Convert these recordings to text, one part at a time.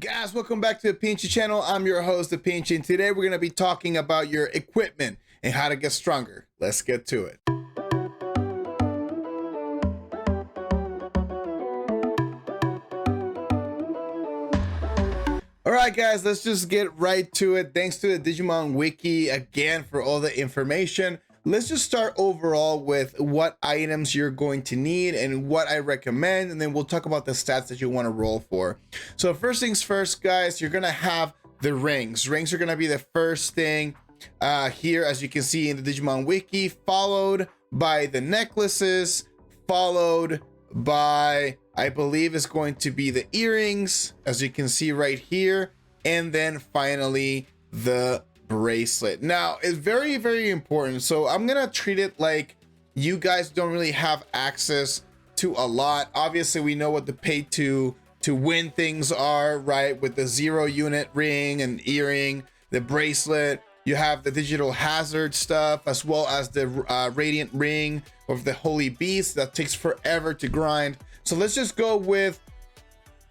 Guys, welcome back to the PinchE channel. I'm your host, the PinchE, and today we're going to be talking about your equipment and how to get stronger. Let's get to it. All right, guys, let's just get right to it. Thanks to the Digimon wiki again for all the information. Let's just start overall with what items you're going to need and what I recommend, and then we'll talk about the stats that you want to roll for. So first things first, guys, you're gonna have the rings. Rings are gonna be the first thing here, as you can see in the Digimon wiki, followed by the necklaces, followed by, I believe it's going to be the earrings, as you can see right here, and then finally the bracelet. Now, it's very, very important. So I'm gonna treat it like you guys don't really have access to a lot. Obviously, we know what the pay to win things are, right? With the 0 unit ring and earring, the bracelet, you have the digital hazard stuff, as well as the radiant ring of the holy beast that takes forever to grind. So let's just go with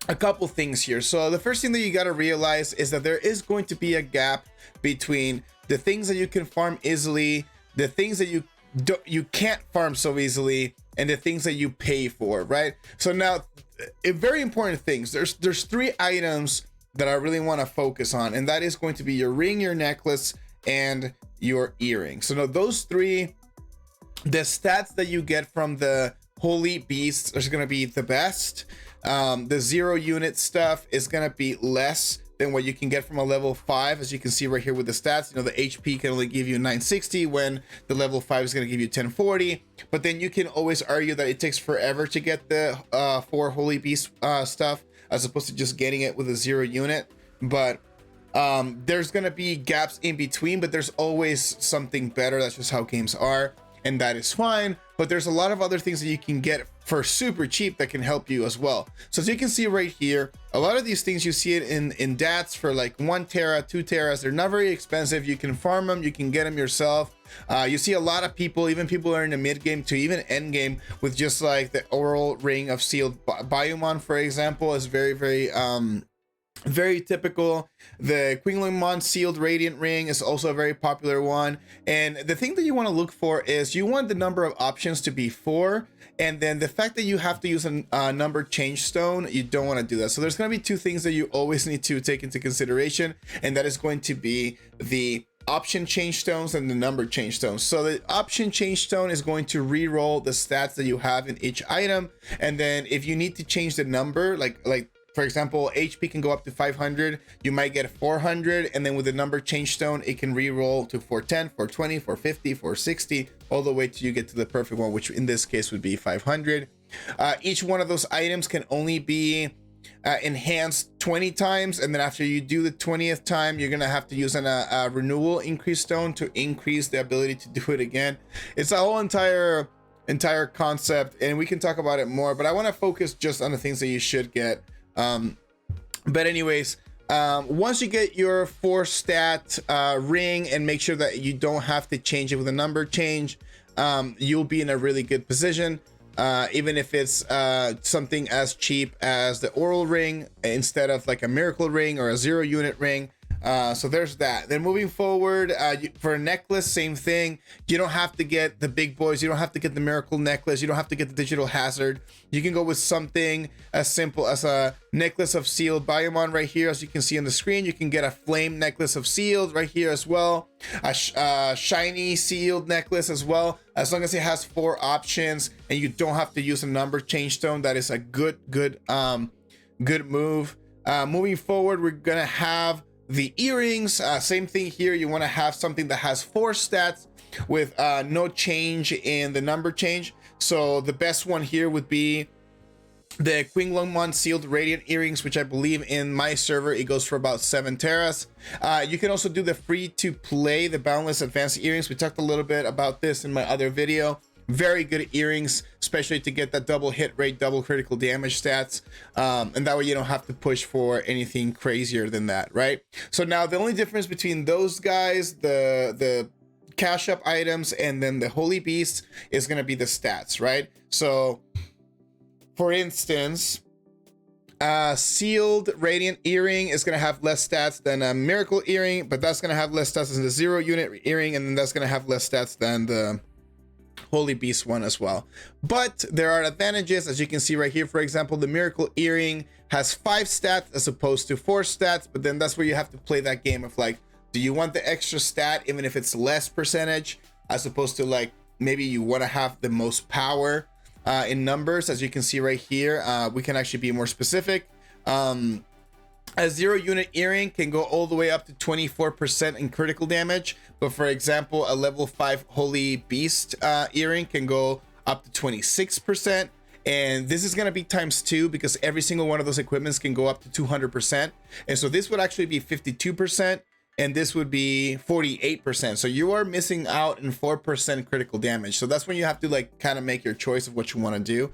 a couple things here. So the first thing that you got to realize is that there is going to be a gap between the things that you can farm easily, the things that you can't farm so easily, and the things that you pay for, right? So now, very important things. There's 3 items that I really want to focus on, and that is going to be your ring, your necklace, and your earring. So now those 3, the stats that you get from the holy beasts is going to be the best. The 0 unit stuff is going to be less than what you can get from a level 5, as you can see right here with the stats. You know, the HP can only give you 960 when the level 5 is going to give you 1040. But then you can always argue that it takes forever to get the 4 holy beast stuff, as opposed to just getting it with a 0 unit. But there's going to be gaps in between, but there's always something better. That's just how games are, and that is fine. But there's a lot of other things that you can get for super cheap that can help you as well. So as you can see right here, a lot of these things, you see it in DATs for like 1 tera, 2 teras. They're not very expensive. You can farm them, you can get them yourself. You see a lot of people, even people who are in the mid game to even end game, with just like the oral ring of sealed Biomon, for example, is very, very typical. The Digimon sealed radiant ring is also a very popular one. And the thing that you want to look for is you want the number of options to be 4, and then the fact that you have to use a number change stone, you don't want to do that. So there's going to be 2 things that you always need to take into consideration, and that is going to be the option change stones and the number change stones. So the option change stone is going to re-roll the stats that you have in each item, and then if you need to change the number, like for example, HP can go up to 500, you might get 400, and then with the number change stone, it can re-roll to 410, 420, 450, 460, all the way till you get to the perfect one, which in this case would be 500. Each one of those items can only be enhanced 20 times, and then after you do the 20th time, you're gonna have to use a renewal increase stone to increase the ability to do it again. It's a whole entire concept, and we can talk about it more, but I want to focus just on the things that you should get. But anyways, once you get your 4 stat ring, and make sure that you don't have to change it with a number change, you'll be in a really good position. Even if it's something as cheap as the oral ring instead of like a miracle ring or a 0 unit ring. So there's that. Then moving forward, for a necklace, same thing. You don't have to get the big boys. You don't have to get the miracle necklace. You don't have to get the digital hazard. You can go with something as simple as a necklace of sealed Biomon right here. As you can see on the screen, you can get a flame necklace of sealed right here as well. A shiny sealed necklace as well. As long as it has 4 options and you don't have to use a number change stone, that is a good move. Moving forward, we're gonna have the earrings. Same thing here. You want to have something that has 4 stats with no change in the number change. So the best one here would be the Digimon sealed radiant earrings, which I believe in my server it goes for about 7 teras. You can also do the free to play, the boundless advanced earrings. We talked a little bit about this in my other video. Very good earrings, especially to get that double hit rate, double critical damage stats, and that way you don't have to push for anything crazier than that, right? So now the only difference between those guys, the cash up items, and then the holy beast, is going to be the stats, right? So for instance, Sealed Radiant Earring is going to have less stats than a Miracle Earring, but that's going to have less stats than the 0 unit earring, and then that's going to have less stats than the Holy Beast one as well. But there are advantages, as you can see right here. For example, the Miracle Earring has 5 stats as opposed to 4 stats, but then that's where you have to play that game of like, do you want the extra stat even if it's less percentage, as opposed to like maybe you want to have the most power in numbers. As you can see right here, we can actually be more specific. A 0 unit earring can go all the way up to 24% in critical damage, but for example, a level 5 Holy Beast earring can go up to 26%, and this is going to be ×2 because every single one of those equipments can go up to 200%, and so this would actually be 52%, and this would be 48%. So you are missing out in 4% critical damage. So that's when you have to like kind of make your choice of what you want to do.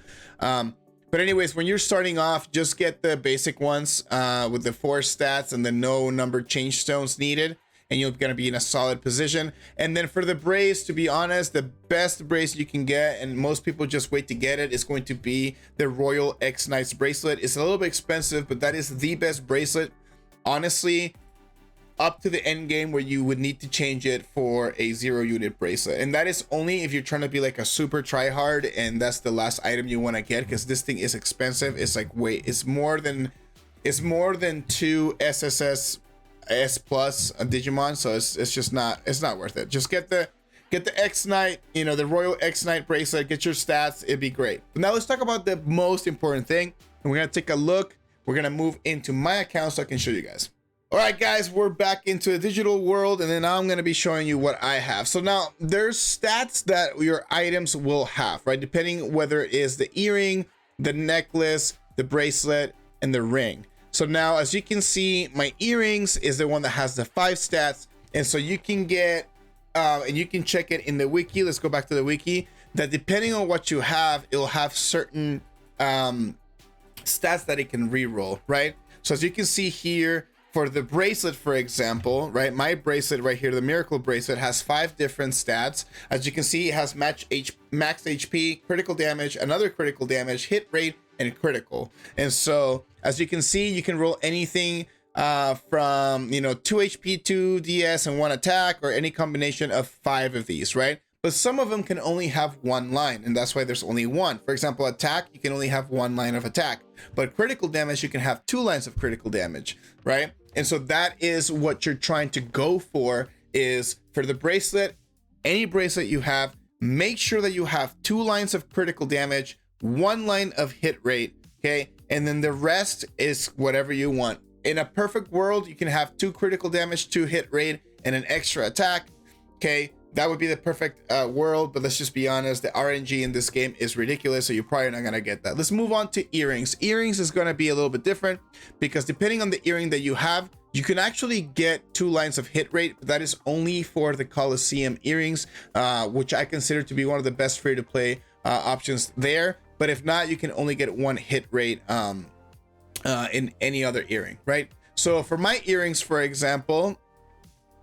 But anyways, when you're starting off, just get the basic ones with the 4 stats and the no number change stones needed, and you're going to be in a solid position. And then for the brace, to be honest, the best brace you can get, and most people just wait to get it, is going to be the Royal X Knights bracelet. It's a little bit expensive, but that is the best bracelet, honestly, up to the end game where you would need to change it for a 0 unit bracelet. And that is only if you're trying to be like a super try hard and that's the last item you want to get, because this thing is expensive. It's like, wait, it's more than 2 SSS S plus a Digimon, so it's just not, it's not worth it. Just get the X Knight, you know, the Royal X Knight bracelet, get your stats, it'd be great. But now let's talk about the most important thing, and we're gonna take a look. We're gonna move into my account so I can show you guys. All right, guys, we're back into the digital world, and then now I'm going to be showing you what I have. So now there's stats that your items will have, right? Depending whether it is the earring, the necklace, the bracelet, and the ring. So now, as you can see, my earrings is the one that has the 5 stats. And so you can get, and you can check it in the wiki. Let's go back to the wiki. That depending on what you have, it'll have certain stats that it can reroll, right? So as you can see here, for the bracelet, for example, right, my bracelet right here, the Miracle bracelet, has 5 different stats. As you can see, it has max HP, critical damage, another critical damage, hit rate, and critical. And so, as you can see, you can roll anything from, you know, 2 HP, 2 DS, and 1 attack, or any combination of 5 of these, right? But some of them can only have 1 line, and that's why there's only 1. For example, attack, you can only have 1 line of attack. But critical damage, you can have 2 lines of critical damage, right? And so that is what you're trying to go for, is for the bracelet, any bracelet you have, make sure that you have 2 lines of critical damage, 1 line of hit rate, okay? And then the rest is whatever you want. In a perfect world, you can have 2 critical damage, 2 hit rate, and an extra attack, okay? That would be the perfect world, but let's just be honest, the RNG in this game is ridiculous, so you're probably not gonna get that. Let's move on to earrings. Earrings is gonna be a little bit different, because depending on the earring that you have, you can actually get 2 lines of hit rate, but that is only for the Coliseum earrings, which I consider to be one of the best free-to-play options there. But if not, you can only get 1 hit rate in any other earring, right? So for my earrings, for example,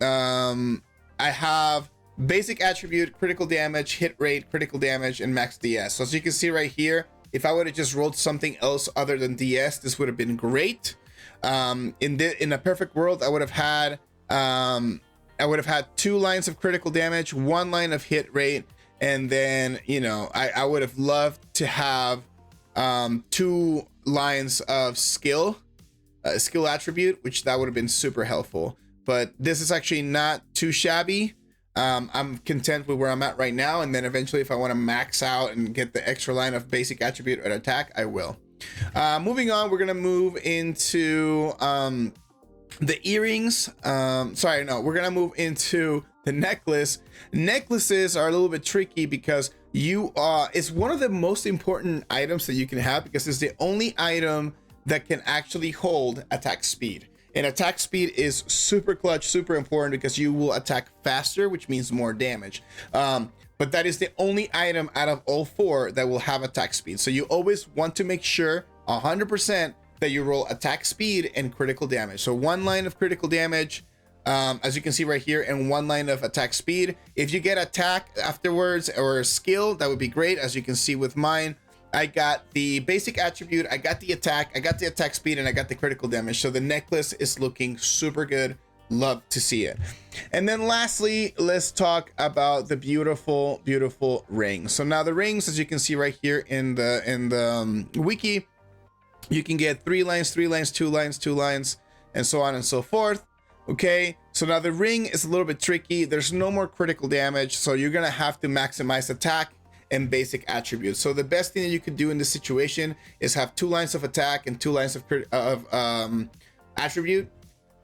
I have basic attribute, critical damage, hit rate, critical damage, and max DS. So as you can see right here, if I would have just rolled something else other than DS, this would have been great. In a perfect world, I would have had 2 lines of critical damage, 1 line of hit rate, and then, you know, I would have loved to have 2 lines of skill attribute, which that would have been super helpful. But this is actually not too shabby. I'm content with where I'm at right now, and then eventually if I want to max out and get the extra line of basic attribute or attack, I will. Moving on, we're gonna move into the earrings. We're gonna move into the necklace. Necklaces are a little bit tricky because it's one of the most important items that you can have, because it's the only item that can actually hold attack speed. And attack speed is super clutch, super important, because you will attack faster, which means more damage. But that is the only item out of all 4 that will have attack speed. So you always want to make sure 100% that you roll attack speed and critical damage. So 1 line of critical damage, as you can see right here, and 1 line of attack speed. If you get attack afterwards or skill, that would be great. As you can see with mine, I got the basic attribute, I got the attack, I got the attack speed, and I got the critical damage. So the necklace is looking super good. Love to see it. And then lastly, let's talk about the beautiful, beautiful rings. So now the rings, as you can see right here in the wiki, you can get 3 lines, 3 lines, 2 lines, 2 lines, and so on and so forth. Okay, so now the ring is a little bit tricky. There's no more critical damage, so you're gonna have to maximize attack and basic attributes. So the best thing that you could do in this situation is have 2 lines of attack and 2 lines of attribute.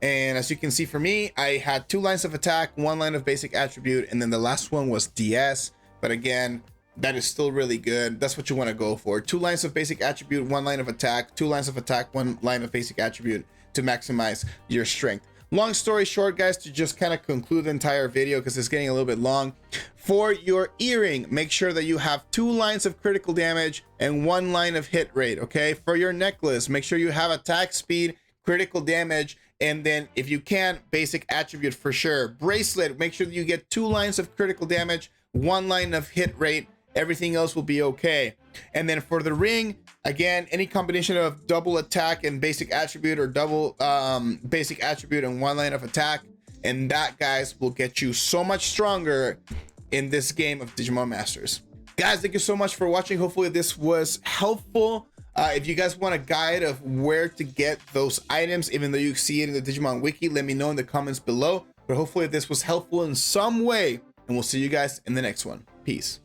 And as you can see for me, I had 2 lines of attack, 1 line of basic attribute, and then the last one was DS. But again, that is still really good. That's what you want to go for. 2 lines of basic attribute, 1 line of attack, 2 lines of attack, 1 line of basic attribute to maximize your strength. Long story short, guys, to just kind of conclude the entire video because it's getting a little bit long. For your earring, make sure that you have 2 lines of critical damage and 1 line of hit rate, okay? For your necklace, make sure you have attack speed, critical damage, and then if you can, basic attribute for sure. Bracelet, make sure that you get 2 lines of critical damage, 1 line of hit rate. Everything else will be okay. And then for the ring, again, any combination of double attack and basic attribute, or double basic attribute and 1 line of attack, and that, guys, will get you so much stronger in this game of Digimon Masters. Guys, thank you so much for watching. Hopefully this was helpful. If you guys want a guide of where to get those items, even though you see it in the Digimon wiki, let me know in the comments below. But hopefully this was helpful in some way, and we'll see you guys in the next one. Peace.